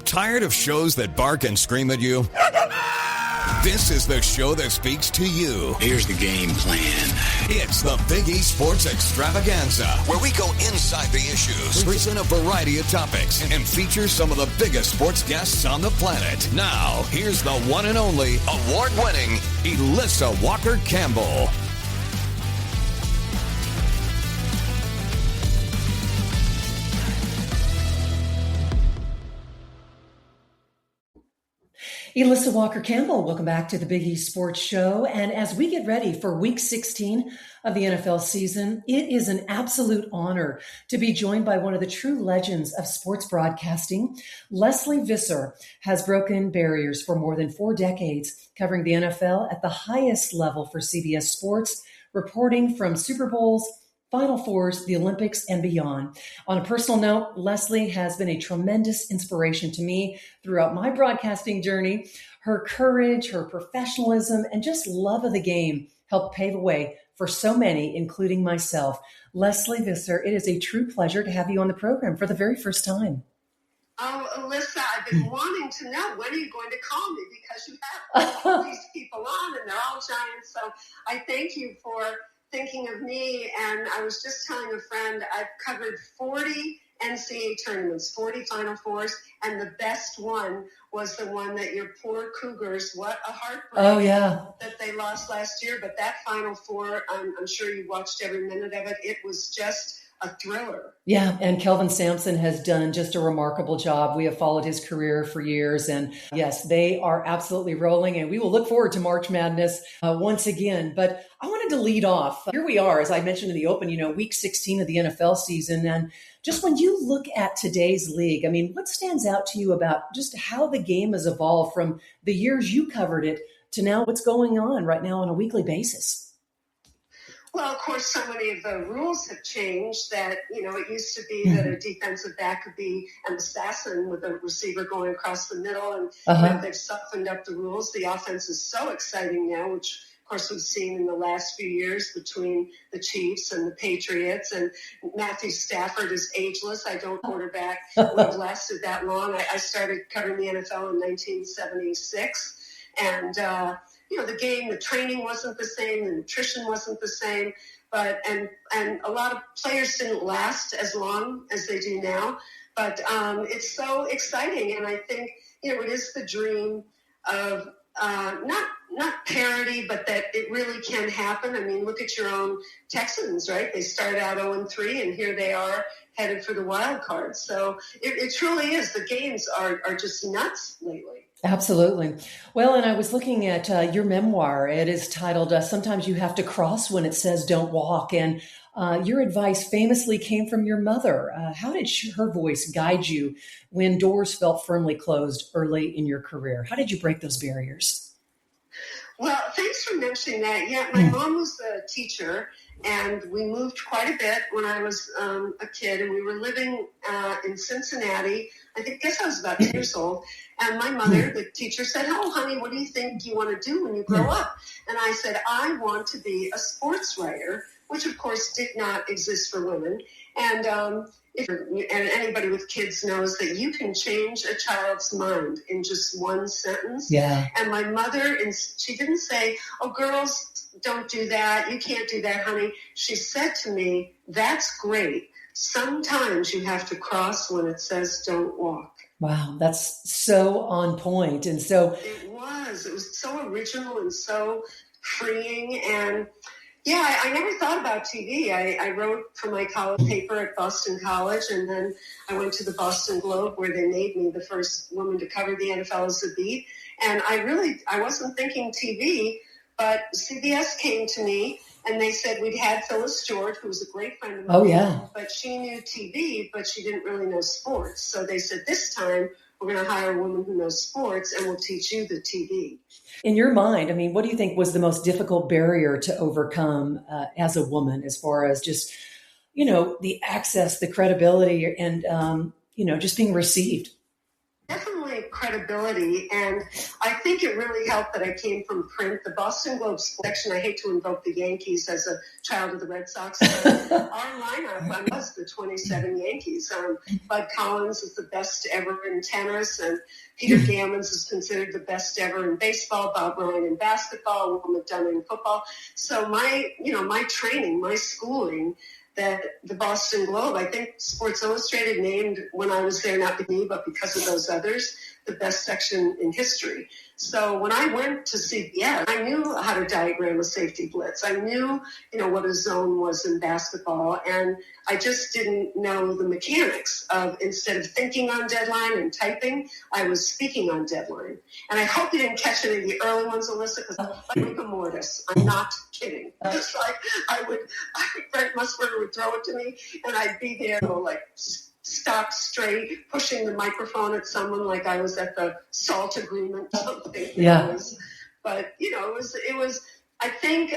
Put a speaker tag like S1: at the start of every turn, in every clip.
S1: Tired of shows that bark and scream at you? This is the show that speaks to you.
S2: Here's the game plan.
S1: It's the Big E Sports Extravaganza, where we go inside the issues, present a variety of topics, and feature some of the biggest sports guests on the planet. Now, here's the one and only, award-winning Elissa Walker Campbell.
S3: Elissa Walker Campbell, welcome back to the Big E Sports Show. And as we get ready for Week 16 of the NFL season, it is an absolute honor to be joined by one of the true legends of sports broadcasting. Lesley Visser has broken barriers for more than 4 decades, covering the NFL at the highest level for CBS Sports, reporting from Super Bowls, Final Fours, the Olympics, and beyond. On a personal note, Lesley has been a tremendous inspiration to me throughout my broadcasting journey. Her courage, her professionalism, and just love of the game helped pave a way for so many, including myself. Lesley Visser, it is a true pleasure to have you on the program for the very first time.
S4: Oh, Elissa, I've been wanting to know, when are you going to call me? Because you have all these people on, and they're all giants. So I thank you for thinking of me. And I was just telling a friend, I've covered 40 NCAA tournaments, 40 Final Fours, and the best one was the one that your poor Cougars, what a heartbreak that they lost last year. But that Final Four, I'm sure you watched every minute of it. It was just a thriller. Yeah, and Kelvin Sampson has done just a remarkable job. We have followed his career for years, and yes, they are absolutely rolling, and we will look forward to March Madness once again. But I wanted to lead off. Here we are, as I mentioned in the open, Week 16 of the NFL season, and just when you look at today's league, I mean, what stands out to you about just how the game has evolved from the years you covered it to now what's going on right now on a weekly basis? Well, of course, so many of the rules have changed that, it used to be that a defensive back could be an assassin with a receiver going across the middle, and they've softened up the rules. The offense is so exciting now, which, of course, we've seen in the last few years between the Chiefs and the Patriots. And Matthew Stafford is ageless. I don't quarterback would have lasted that long. I started covering the NFL in 1976, and the game, the training wasn't the same, the nutrition wasn't the same, but and a lot of players didn't last as long as they do now. But it's so exciting, and I think it is the dream of not parity, but that it really can happen. I mean, look at your own Texans, right? They started out 0-3, and here they are headed for the wild card. So it truly is. The games are just nuts lately. Absolutely. Well, and I was looking at your memoir. It is titled, Sometimes You Have to Cross When It Says Don't Walk. And your advice famously came from your mother. How did her voice guide you when doors felt firmly closed early in your career? How did you break those barriers? Well, thanks for mentioning that. Yeah, my mom was a teacher, and we moved quite a bit when I was a kid, and we were living in Cincinnati. Guess I was about 2 years old. And my mother, the teacher, said, "Oh, honey, what do you think you want to do when you grow up?" And I said, "I want to be a sports writer," which, of course, did not exist for women. And and anybody with kids knows that you can change a child's mind in just one sentence. Yeah. And my mother, she didn't say, "Oh, girls, don't do that. You can't do that, honey." She said to me, "That's great. Sometimes you have to cross when it says don't walk." Wow, that's so on point. And so it was so original and so freeing. And yeah, I never thought about TV. I wrote for my college paper at Boston College, and then I went to the Boston Globe, where they made me the first woman to cover the NFL as a beat. And I wasn't thinking TV, but CBS came to me, and they said we'd had Phyllis George, who was a great friend of mine. Oh, yeah. But she knew TV, but she didn't really know sports. So they said, this time we're going to hire a woman who knows sports, and we'll teach you the TV. In your mind, I mean, what do you think was the most difficult barrier to overcome as a woman, as far as just, the access, the credibility, and, just being received? Definitely credibility. And I think it really helped that I came from print. The Boston Globe section, I hate to invoke the Yankees as a child of the Red Sox, but our lineup was the 27 Yankees. Bud Collins is the best ever in tennis, and Peter Gammons is considered the best ever in baseball, Bob Ryan in basketball, Will McDonough in football. So my training, my schooling, that the Boston Globe, I think Sports Illustrated named when I was there, not me, but because of those others, the best section in history. So when I went to CBS, I knew how to diagram a safety blitz. I knew, what a zone was in basketball, and I just didn't know the mechanics of, instead of thinking on deadline and typing, I was speaking on deadline. And I hope you didn't catch any of the early ones, Elissa, because I'm like rigor mortis. I'm not kidding. It's like Brent Musburger would throw it to me, and I'd be there, stock straight, pushing the microphone at someone like I was at the SALT agreement or something.
S3: Yeah.
S4: But it was. I think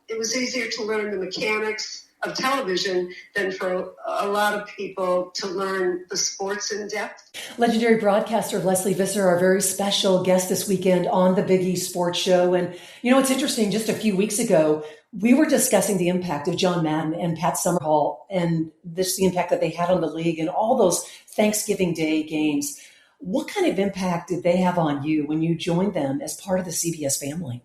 S4: it was easier to learn the mechanics of television than for a lot of people to learn the sports in depth.
S3: Legendary broadcaster Lesley Visser, our very special guest this weekend on the Big East Sports Show. And, it's interesting, just a few weeks ago, we were discussing the impact of John Madden and Pat Summerhall and the impact that they had on the league and all those Thanksgiving Day games. What kind of impact did they have on you when you joined them as part of the CBS family?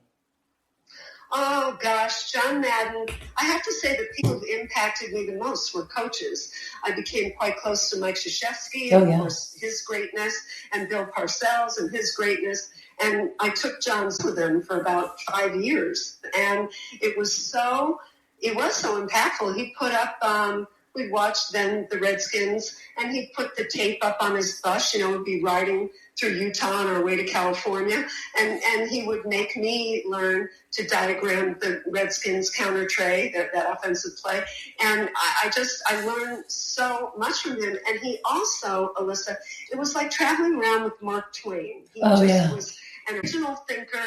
S4: Oh, gosh, John Madden. I have to say the people who impacted me the most were coaches. I became quite close to Mike Krzyzewski, of course, his greatness, and Bill Parcells and his greatness. And I took John with them for about 5 years. And it was so impactful. He put up, we'd watch then the Redskins, and he put the tape up on his bus, would be riding through Utah on our way to California. And he would make me learn to diagram the Redskins counter tray, that offensive play. And I learned so much from him. And he also, Elissa, it was like traveling around with Mark Twain. He was an original thinker.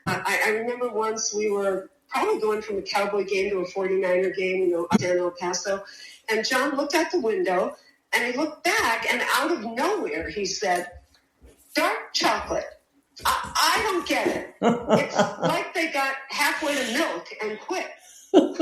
S4: I remember once we were probably going from a Cowboy game to a 49er game, down El Paso. And John looked out the window, and he looked back, and out of nowhere, he said, "Dark chocolate. I don't get it. It's like they got halfway to milk and quit." Like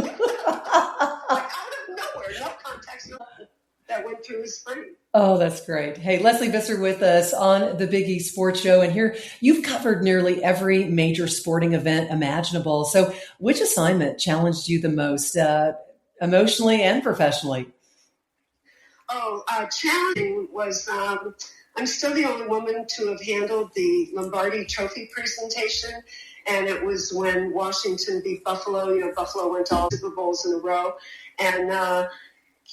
S4: out of nowhere, no context, nothing that went through his brain.
S3: Oh, that's great. Hey, Lesley Visser with us on the Big East Sports Show. And here you've covered nearly every major sporting event imaginable. So which assignment challenged you the most, emotionally and professionally?
S4: Challenging was, I'm still the only woman to have handled the Lombardi Trophy presentation. And it was when Washington beat Buffalo. Buffalo went to all Super Bowls in a row. And,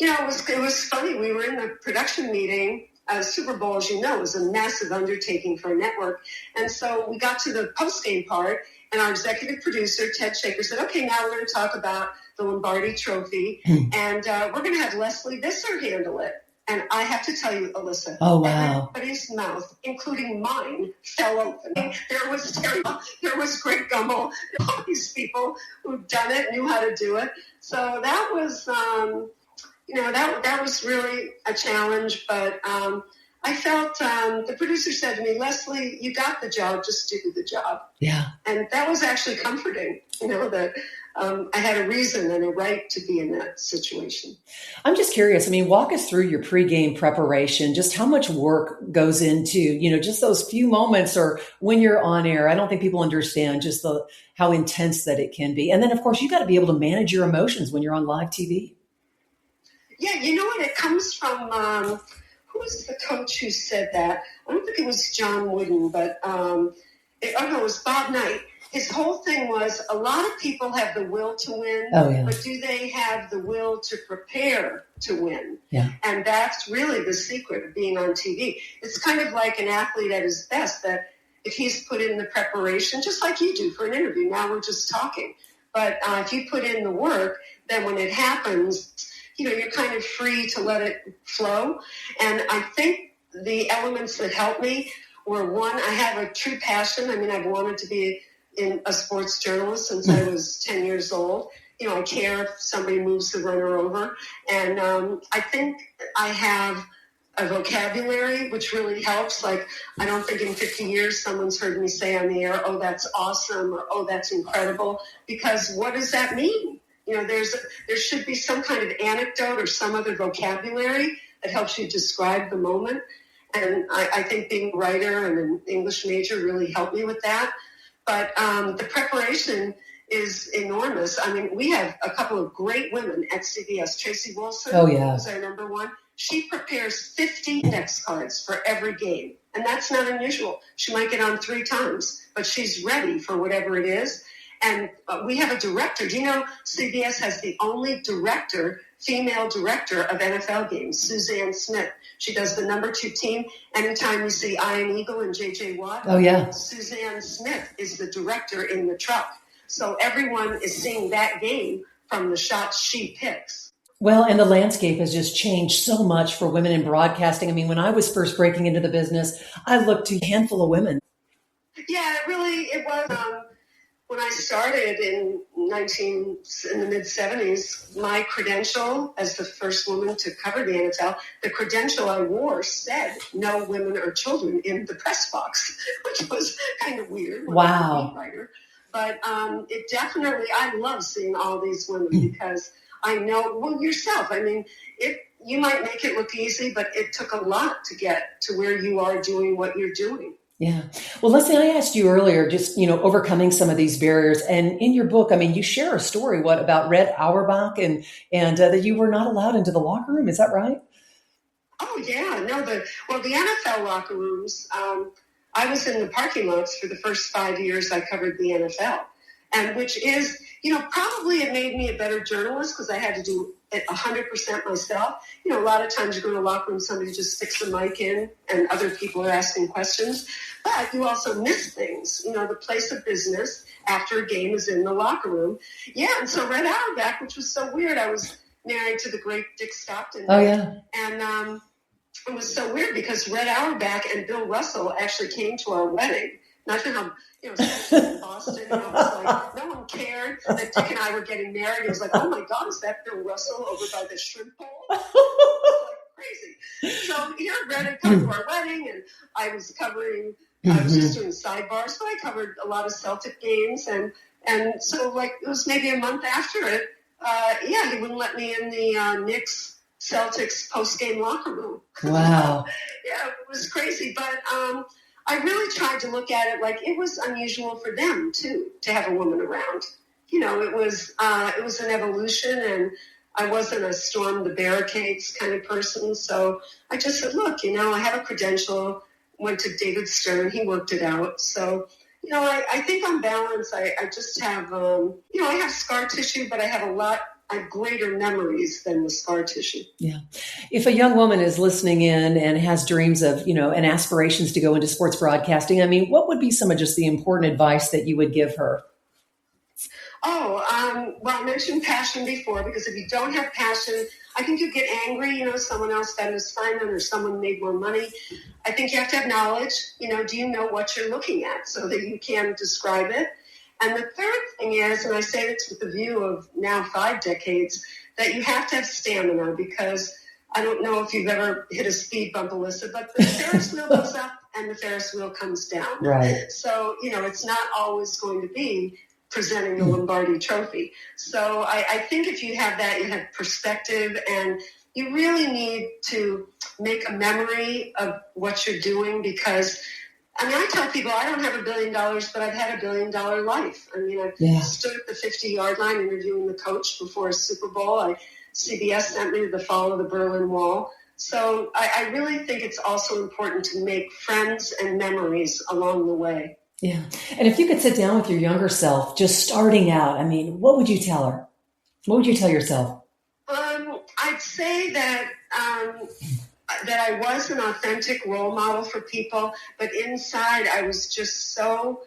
S4: it was funny. We were in the production meeting. Super Bowl, as you know, is a massive undertaking for a network. And so we got to the post-game part, and our executive producer, Ted Shaker, said, "Okay, now we're going to talk about the Lombardi Trophy, and we're going to have Lesley Visser handle it." And I have to tell you, Elissa, everybody's mouth, including mine, fell open. There was Terry, there was Greg Gumbel, all these people who'd done it, knew how to do it. So that was, that was really a challenge. But I felt the producer said to me, "Lesley, you got the job, just do the job."
S3: Yeah.
S4: And that was actually comforting, that I had a reason and a right to be in that situation.
S3: I'm just curious. Walk us through your pregame preparation, just how much work goes into, just those few moments or when you're on air. I don't think people understand just how intense that it can be. And then, of course, you got to be able to manage your emotions when you're on live TV.
S4: Yeah, you know what? It comes from, who was the coach who said that? I don't think it was John Wooden, but, it was Bob Knight. His whole thing was a lot of people have the will to win, but do they have the will to prepare to win?
S3: Yeah.
S4: And that's really the secret of being on TV. It's kind of like an athlete at his best, that if he's put in the preparation, just like you do for an interview, now we're just talking. But if you put in the work, then when it happens, you're kind of free to let it flow. And I think the elements that helped me were, one, I have a true passion. I've wanted to be in a sports journalist since I was 10 years old. I care if somebody moves the runner over. And I think I have a vocabulary, which really helps. Like, I don't think in 50 years someone's heard me say on the air, oh, that's awesome, or oh, that's incredible, because what does that mean? You know, there should be some kind of anecdote or some other vocabulary that helps you describe the moment. And I think being a writer and an English major really helped me with that. But the preparation is enormous. I mean, we have a couple of great women at CBS. Tracy Wilson is our number one. She prepares 50 index cards for every game. And that's not unusual. She might get on 3 times, but she's ready for whatever it is. And we have a director. Do you know CBS has the only female director of NFL games, Suzanne Smith. She does the number 2 team. Anytime you see Ian Eagle and J.J. Watt, Suzanne Smith is the director in the truck. So everyone is seeing that game from the shots she picks.
S3: Well, and the landscape has just changed so much for women in broadcasting. I mean, when I was first breaking into the business, I looked to a handful of women.
S4: Yeah, it was. When I started in the mid-70s, my credential as the first woman to cover the NFL, the credential I wore said no women or children in the press box, which was kind of weird.
S3: Wow.
S4: Writer. But it definitely, I love seeing all these women because I know, well, yourself, I mean, you might make it look easy, but it took a lot to get to where you are doing what you're doing.
S3: Yeah. Well, Lesley, I asked you earlier, just, overcoming some of these barriers. And in your book, I mean, you share a story, about Red Auerbach and that you were not allowed into the locker room. Is that right?
S4: Oh, yeah. No, the NFL locker rooms, I was in the parking lots for the first 5 years I covered the NFL. And which is, probably it made me a better journalist because I had to do it 100% myself. A lot of times you go to a locker room, somebody just sticks the mic in and other people are asking questions. But you also miss things. The place of business after a game is in the locker room. Yeah, and so Red Auerbach, which was so weird, I was married to the great Dick Stockton.
S3: Oh, yeah.
S4: And it was so weird because Red Auerbach and Bill Russell actually came to our wedding. Not to how, in Boston, it was like, no one cared that Dick and I were getting married. It was like, oh my God, is that Bill Russell over by the shrimp bowl? It was like crazy. So here, Red had come to our wedding, and I was just doing sidebars, so I covered a lot of Celtic games, and so it was maybe a month after it, he wouldn't let me in the Knicks Celtics post-game locker room.
S3: Wow.
S4: Yeah, it was crazy, but I really tried to look at it like it was unusual for them too to have a woman around. It was an evolution, and I wasn't a storm the barricades kind of person. So I just said, look, I have a credential. Went to David Stern. He worked it out. So I think on balance, I just have I have scar tissue, but I have greater memories than the scar tissue.
S3: Yeah. If a young woman is listening in and has dreams of, and aspirations to go into sports broadcasting, I mean, what would be some of just the important advice that you would give her?
S4: Well, I mentioned passion before, because if you don't have passion, I think you get angry, someone else got an assignment or someone made more money. I think you have to have knowledge. Do you know what you're looking at so that you can describe it? And the third thing is, and I say this with the view of now 5 decades, that you have to have stamina, because I don't know if you've ever hit a speed bump, Elissa, but the Ferris wheel goes up and the Ferris wheel comes down.
S3: Right.
S4: So, it's not always going to be presenting the Lombardi Trophy. So I think if you have that, you have perspective, and you really need to make a memory of what you're doing, because I tell people I don't have $1 billion, but I've had $1 billion life. I stood at the 50-yard line interviewing the coach before a Super Bowl. CBS sent me to the fall of the Berlin Wall. So I really think it's also important to make friends and memories along the way.
S3: Yeah. And if you could sit down with your younger self, just starting out, what would you tell her? What would you tell yourself?
S4: I'd say that I was an authentic role model for people, but inside I was just so,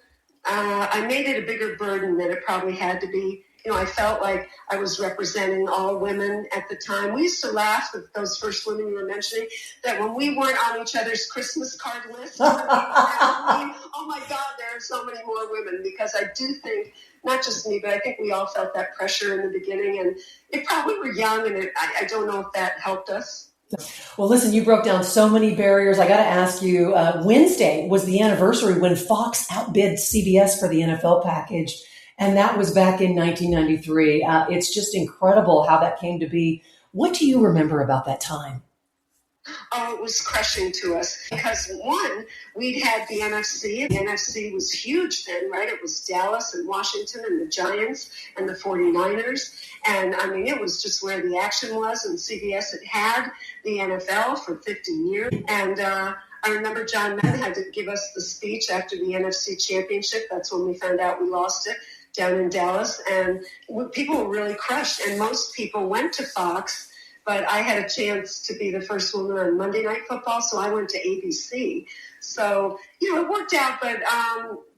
S4: I made it a bigger burden than it probably had to be. I felt like I was representing all women at the time. We used to laugh with those first women you were mentioning, that when we weren't on each other's Christmas card list, oh my God, there are so many more women, because I do think, not just me, but I think we all felt that pressure in the beginning, and it probably were young, and I don't know if that helped us.
S3: Well, listen, you broke down so many barriers. I got to ask you, Wednesday was the anniversary when Fox outbid CBS for the NFL package. And that was back in 1993. It's just incredible how that came to be. What do you remember about that time?
S4: Oh, it was crushing to us because, one, we'd had the NFC. The NFC was huge then, right? It was Dallas and Washington and the Giants and the 49ers. And, I mean, it was just where the action was. And CBS had the NFL for 50 years. And I remember John Madden had to give us the speech after the NFC Championship. That's when we found out we lost it down in Dallas. And people were really crushed. And most people went to Fox. But I had a chance to be the first woman on Monday Night Football, so I went to ABC. So, it worked out, but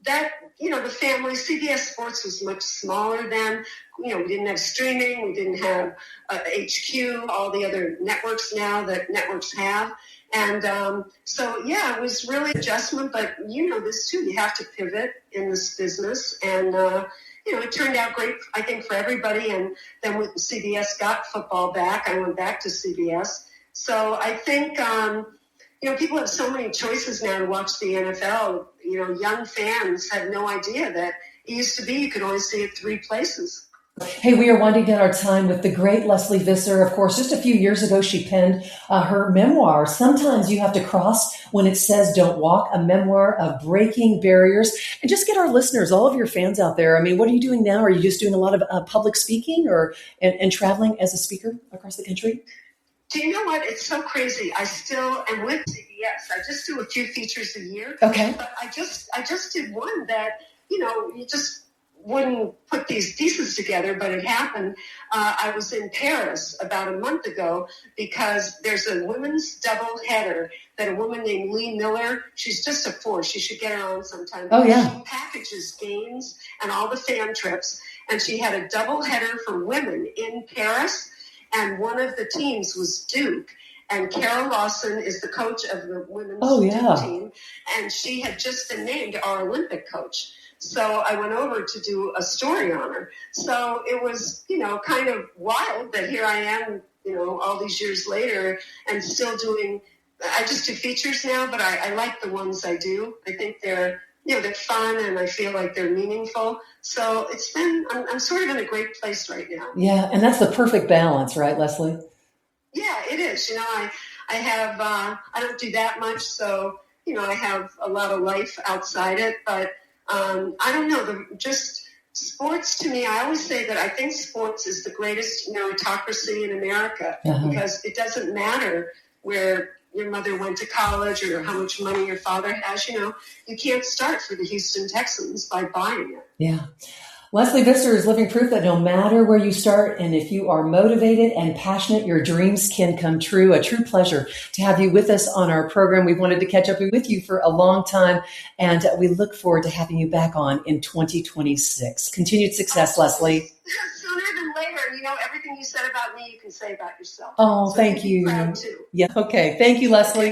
S4: the family, CBS Sports was much smaller then. We didn't have streaming. We didn't have HQ, all the other networks now that networks have. And it was really adjustment, but this too, you have to pivot in this business. And, it turned out great, I think, for everybody. And then when CBS got football back, I went back to CBS. So I think, people have so many choices now to watch the NFL. Young fans have no idea that it used to be you could only see it 3 places.
S3: Hey, we are winding down our time with the great Lesley Visser. Of course, just a few years ago, she penned her memoir, Sometimes You Have to Cross When It Says Don't Walk, a memoir of breaking barriers. And just get our listeners, all of your fans out there. I mean, what are you doing now? Are you just doing a lot of public speaking and traveling as a speaker across the country?
S4: Do you know what? It's so crazy. I still am with CBS. I just do a few features a year.
S3: Okay.
S4: But I just did one that, you just wouldn't put these pieces together, but it happened. I was in Paris about a month ago because there's a women's double header that a woman named Lee Miller, she's just a force. She should get her on sometime.
S3: Oh, yeah.
S4: She packages games and all the fan trips, and she had a double header for women in Paris, and one of the teams was Duke. And Carol Lawson is the coach of the women's Duke team, and she had just been named our Olympic coach. So I went over to do a story on her. So it was, kind of wild that here I am, all these years later and still doing, I just do features now, but I like the ones I do. I think they're fun and I feel like they're meaningful. So it's been, I'm sort of in a great place right now.
S3: Yeah. And that's the perfect balance, right, Lesley?
S4: Yeah, it is. I have, I don't do that much. So, I have a lot of life outside it, but I don't know, just sports to me, I always say that I think sports is the greatest meritocracy in America because it doesn't matter where your mother went to college or how much money your father has. You can't start for the Houston Texans by buying it.
S3: Yeah. Lesley Visser is living proof that no matter where you start, and if you are motivated and passionate, your dreams can come true. A true pleasure to have you with us on our program. We've wanted to catch up with you for a long time, and we look forward to having you back on in 2026. Continued success, Lesley.
S4: Sooner than later. Everything you said about me, you can say about yourself.
S3: Oh, so thank you.
S4: Proud too.
S3: Yeah. Okay. Thank you, Leslie.